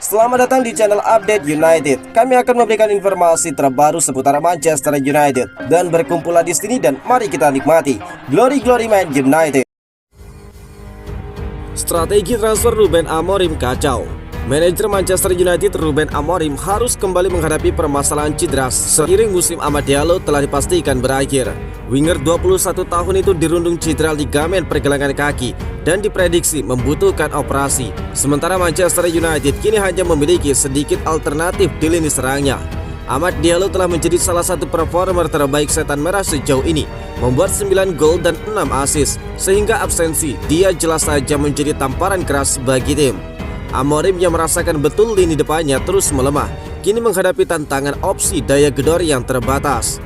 Selamat datang di channel Update United. Kami akan memberikan informasi terbaru seputar Manchester United dan berkumpullah di sini dan mari kita nikmati Glory Man United. Strategi transfer Ruben Amorim kacau. Manajer Manchester United Ruben Amorim harus kembali menghadapi permasalahan cedera seiring musim Amad Diallo telah dipastikan berakhir. Winger 21 tahun itu dirundung cedera ligamen pergelangan kaki dan diprediksi membutuhkan operasi. Sementara Manchester United kini hanya memiliki sedikit alternatif di lini serangnya. Amad Diallo telah menjadi salah satu performer terbaik Setan Merah sejauh ini, membuat 9 gol dan 6 assist, sehingga absensi dia jelas saja menjadi tamparan keras bagi tim. Amorim yang merasakan betul lini depannya terus melemah, kini menghadapi tantangan opsi daya gedor yang terbatas.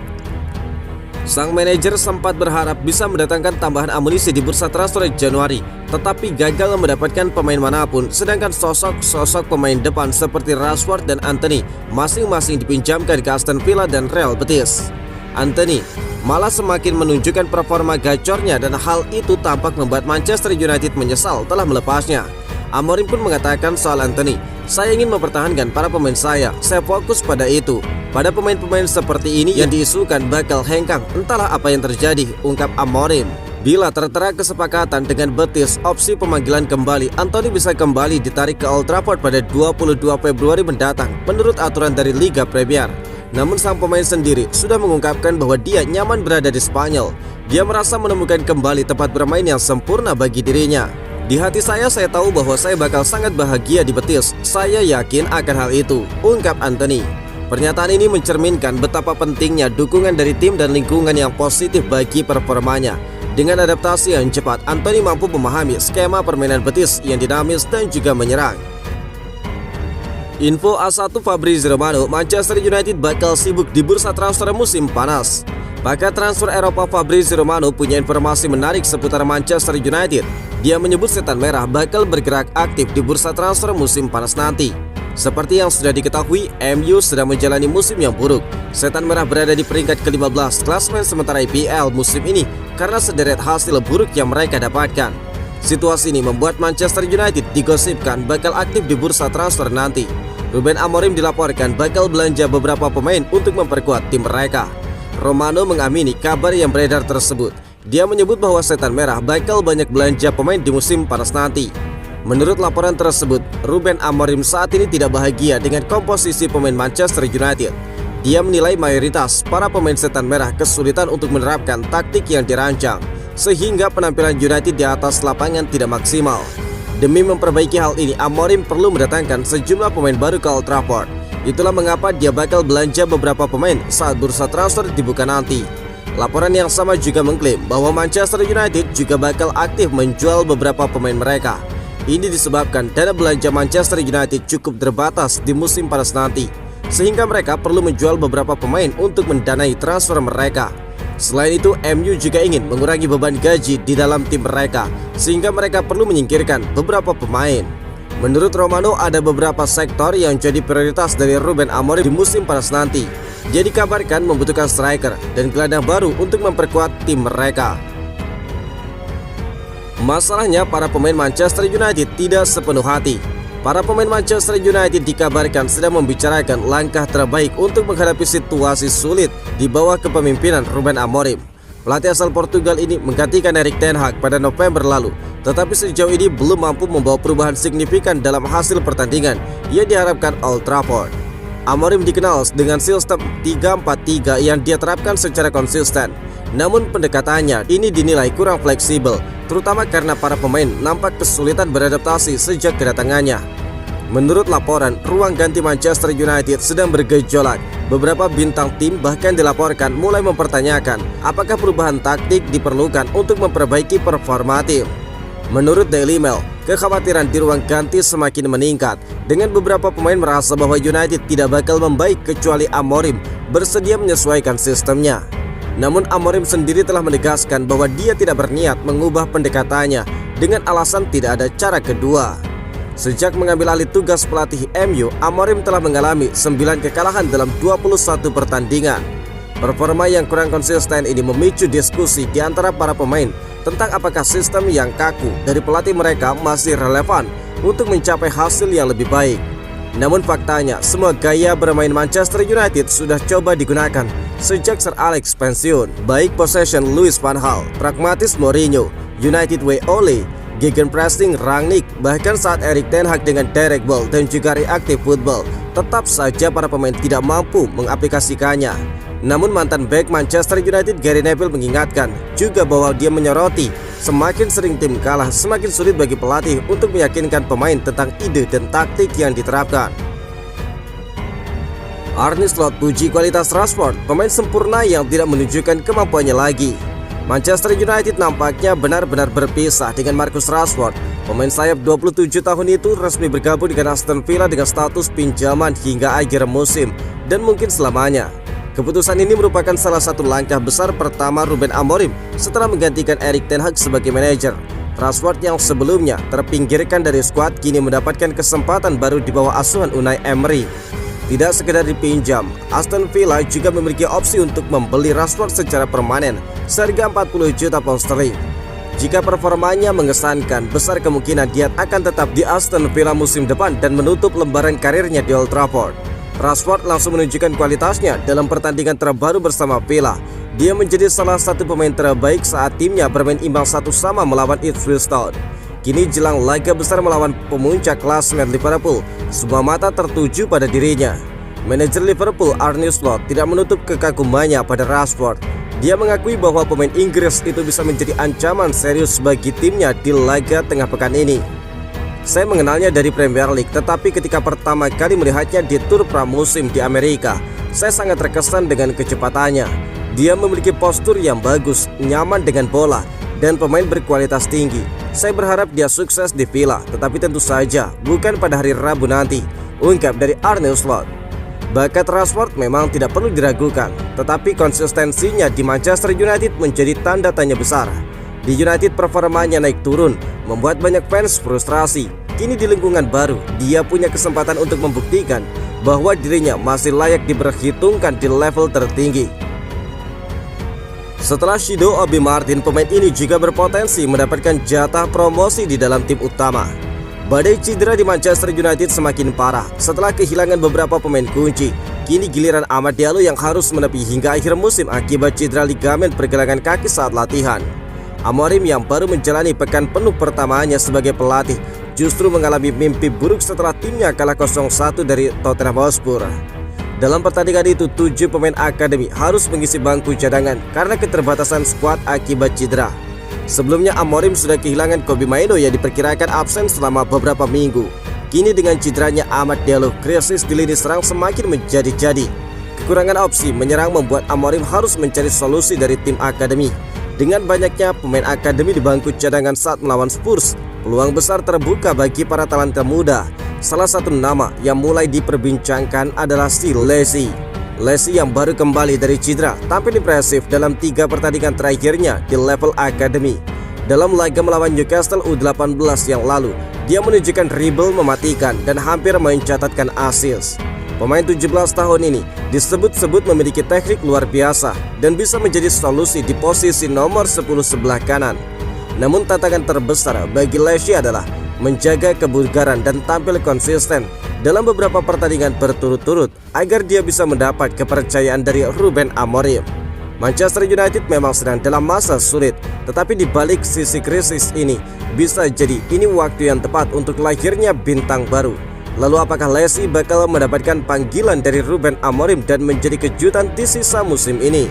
Sang manajer sempat berharap bisa mendatangkan tambahan amunisi di bursa transfer Januari, tetapi gagal mendapatkan pemain manapun, sedangkan sosok pemain depan seperti Rashford dan Antony masing-masing dipinjamkan ke Aston Villa dan Real Betis. Antony malah semakin menunjukkan performa gacornya dan hal itu tampak membuat Manchester United menyesal telah melepasnya. Amorim pun mengatakan soal Antony, "Saya ingin mempertahankan para pemain saya fokus pada itu. Pada pemain-pemain seperti ini yang diisukan bakal hengkang, entahlah apa yang terjadi," ungkap Amorim. Bila tertera kesepakatan dengan Betis opsi pemanggilan kembali, Antony bisa kembali ditarik ke Old Trafford pada 22 Februari mendatang menurut aturan dari Liga Premier. Namun sang pemain sendiri sudah mengungkapkan bahwa dia nyaman berada di Spanyol. Dia merasa menemukan kembali tempat bermain yang sempurna bagi dirinya. "Di hati saya tahu bahwa saya bakal sangat bahagia di Betis. Saya yakin akan hal itu," ungkap Antony. Pernyataan ini mencerminkan betapa pentingnya dukungan dari tim dan lingkungan yang positif bagi performanya. Dengan adaptasi yang cepat, Antony mampu memahami skema permainan Betis yang dinamis dan juga menyerang. Info A1 Fabrizio Romano, Manchester United bakal sibuk di bursa transfer musim panas. Pakar transfer Eropa Fabrizio Romano punya informasi menarik seputar Manchester United. Dia menyebut Setan Merah bakal bergerak aktif di bursa transfer musim panas nanti. Seperti yang sudah diketahui, MU sedang menjalani musim yang buruk. Setan Merah berada di peringkat ke-15 klasemen sementara IPL musim ini karena sederet hasil buruk yang mereka dapatkan. Situasi ini membuat Manchester United digosipkan bakal aktif di bursa transfer nanti. Ruben Amorim dilaporkan bakal belanja beberapa pemain untuk memperkuat tim mereka. Romano mengamini kabar yang beredar tersebut. Dia menyebut bahwa Setan Merah bakal banyak belanja pemain di musim panas nanti. Menurut laporan tersebut, Ruben Amorim saat ini tidak bahagia dengan komposisi pemain Manchester United. Dia menilai mayoritas para pemain Setan Merah kesulitan untuk menerapkan taktik yang dirancang, sehingga penampilan United di atas lapangan tidak maksimal. Demi memperbaiki hal ini, Amorim perlu mendatangkan sejumlah pemain baru ke Old Trafford. Itulah mengapa dia bakal belanja beberapa pemain saat bursa transfer dibuka nanti. Laporan yang sama juga mengklaim bahwa Manchester United juga bakal aktif menjual beberapa pemain mereka. Ini disebabkan dana belanja Manchester United cukup terbatas di musim panas nanti, sehingga mereka perlu menjual beberapa pemain untuk mendanai transfer mereka. Selain itu, MU juga ingin mengurangi beban gaji di dalam tim mereka, sehingga mereka perlu menyingkirkan beberapa pemain. Menurut Romano, ada beberapa sektor yang jadi prioritas dari Ruben Amorim di musim panas nanti. Dia dikabarkan membutuhkan striker dan gelandang baru untuk memperkuat tim mereka. Masalahnya, para pemain Manchester United tidak sepenuh hati. Para pemain Manchester United dikabarkan sedang membicarakan langkah terbaik untuk menghadapi situasi sulit di bawah kepemimpinan Ruben Amorim. Pelatih asal Portugal ini menggantikan Erik ten Hag pada November lalu, tetapi sejauh ini belum mampu membawa perubahan signifikan dalam hasil pertandingan yang diharapkan Old Trafford. Amorim dikenal dengan sistem 3-4-3 yang dia terapkan secara konsisten. Namun pendekatannya ini dinilai kurang fleksibel, terutama karena para pemain nampak kesulitan beradaptasi sejak kedatangannya. Menurut laporan, ruang ganti Manchester United sedang bergejolak. Beberapa bintang tim bahkan dilaporkan mulai mempertanyakan apakah perubahan taktik diperlukan untuk memperbaiki performa tim. Menurut Daily Mail, kekhawatiran di ruang ganti semakin meningkat dengan beberapa pemain merasa bahwa United tidak bakal membaik kecuali Amorim bersedia menyesuaikan sistemnya. Namun Amorim sendiri telah menegaskan bahwa dia tidak berniat mengubah pendekatannya dengan alasan tidak ada cara kedua. Sejak mengambil alih tugas pelatih MU, Amorim telah mengalami 9 kekalahan dalam 21 pertandingan. Performa yang kurang konsisten ini memicu diskusi di antara para pemain tentang apakah sistem yang kaku dari pelatih mereka masih relevan untuk mencapai hasil yang lebih baik. Namun faktanya, semua gaya bermain Manchester United sudah coba digunakan sejak Sir Alex pensiun. Baik possession Louis van Gaal, pragmatis Mourinho, United Way Ole, gegenpressing Rangnick, bahkan saat Erik ten Hag dengan direct ball dan juga reactive football, tetap saja para pemain tidak mampu mengaplikasikannya. Namun mantan bek Manchester United Gary Neville mengingatkan juga bahwa dia menyoroti semakin sering tim kalah, semakin sulit bagi pelatih untuk meyakinkan pemain tentang ide dan taktik yang diterapkan. Arne Slot puji kualitas Rashford, pemain sempurna yang tidak menunjukkan kemampuannya lagi. Manchester United nampaknya benar-benar berpisah dengan Marcus Rashford. Pemain sayap 27 tahun itu resmi bergabung dengan Aston Villa dengan status pinjaman hingga akhir musim dan mungkin selamanya. Keputusan ini merupakan salah satu langkah besar pertama Ruben Amorim setelah menggantikan Erik ten Hag sebagai manajer. Rashford yang sebelumnya terpinggirkan dari skuad kini mendapatkan kesempatan baru di bawah asuhan Unai Emery. Tidak sekedar dipinjam, Aston Villa juga memiliki opsi untuk membeli Rashford secara permanen seharga 40 juta pound sterling. Jika performanya mengesankan, besar kemungkinan dia akan tetap di Aston Villa musim depan dan menutup lembaran karirnya di Old Trafford. Rashford langsung menunjukkan kualitasnya dalam pertandingan terbaru bersama Villa. Dia menjadi salah satu pemain terbaik saat timnya bermain imbang 1-1 melawan Ipswich Town. Kini jelang laga besar melawan pemuncak klasemen Liverpool, semua mata tertuju pada dirinya. Manajer Liverpool Arne Slot tidak menutup kekagumannya pada Rashford. Dia mengakui bahwa pemain Inggris itu bisa menjadi ancaman serius bagi timnya di laga tengah pekan ini. Saya mengenalnya dari Premier League, tetapi ketika pertama kali melihatnya di tur pramusim di Amerika, saya sangat terkesan dengan kecepatannya. Dia memiliki postur yang bagus, nyaman dengan bola, dan pemain berkualitas tinggi. Saya berharap dia sukses di Villa, tetapi tentu saja bukan pada hari Rabu nanti, ungkap dari Arne Slot. Bakat Rashford memang tidak perlu diragukan, tetapi konsistensinya di Manchester United menjadi tanda tanya besar. Di United performanya naik turun, membuat banyak fans frustrasi. Kini di lingkungan baru, dia punya kesempatan untuk membuktikan bahwa dirinya masih layak diperhitungkan di level tertinggi. Setelah Shido Obi Martin, pemain ini juga berpotensi mendapatkan jatah promosi di dalam tim utama. Badai cedera di Manchester United semakin parah setelah kehilangan beberapa pemain kunci. Kini giliran Amad Diallo yang harus menepi hingga akhir musim akibat cedera ligamen pergelangan kaki saat latihan. Amorim yang baru menjalani pekan penuh pertamanya sebagai pelatih justru mengalami mimpi buruk setelah timnya kalah 0-1 dari Tottenham Hotspur. Dalam pertandingan itu, 7 pemain akademi harus mengisi bangku cadangan karena keterbatasan skuad akibat cedera. Sebelumnya Amorim sudah kehilangan Kobbie Mainoo yang diperkirakan absen selama beberapa minggu. Kini dengan cederanya Amad Diallo, krisis di lini serang semakin menjadi-jadi. Kekurangan opsi menyerang membuat Amorim harus mencari solusi dari tim akademi. Dengan banyaknya pemain akademi di bangku cadangan saat melawan Spurs, peluang besar terbuka bagi para talenta muda. Salah satu nama yang mulai diperbincangkan adalah Lazy. Lazy yang baru kembali dari cedera tampil impresif dalam 3 pertandingan terakhirnya di level akademi. Dalam laga melawan Newcastle U18 yang lalu, dia menunjukkan dribble mematikan dan hampir mencatatkan assist. Pemain 17 tahun ini disebut-sebut memiliki teknik luar biasa dan bisa menjadi solusi di posisi nomor 10 sebelah kanan. Namun tantangan terbesar bagi Lazy adalah menjaga kebugaran dan tampil konsisten dalam beberapa pertandingan berturut-turut agar dia bisa mendapat kepercayaan dari Ruben Amorim. Manchester United memang sedang dalam masa sulit, tetapi di balik sisi krisis ini bisa jadi ini waktu yang tepat untuk lahirnya bintang baru. Lalu apakah Lazy bakal mendapatkan panggilan dari Ruben Amorim dan menjadi kejutan di sisa musim ini?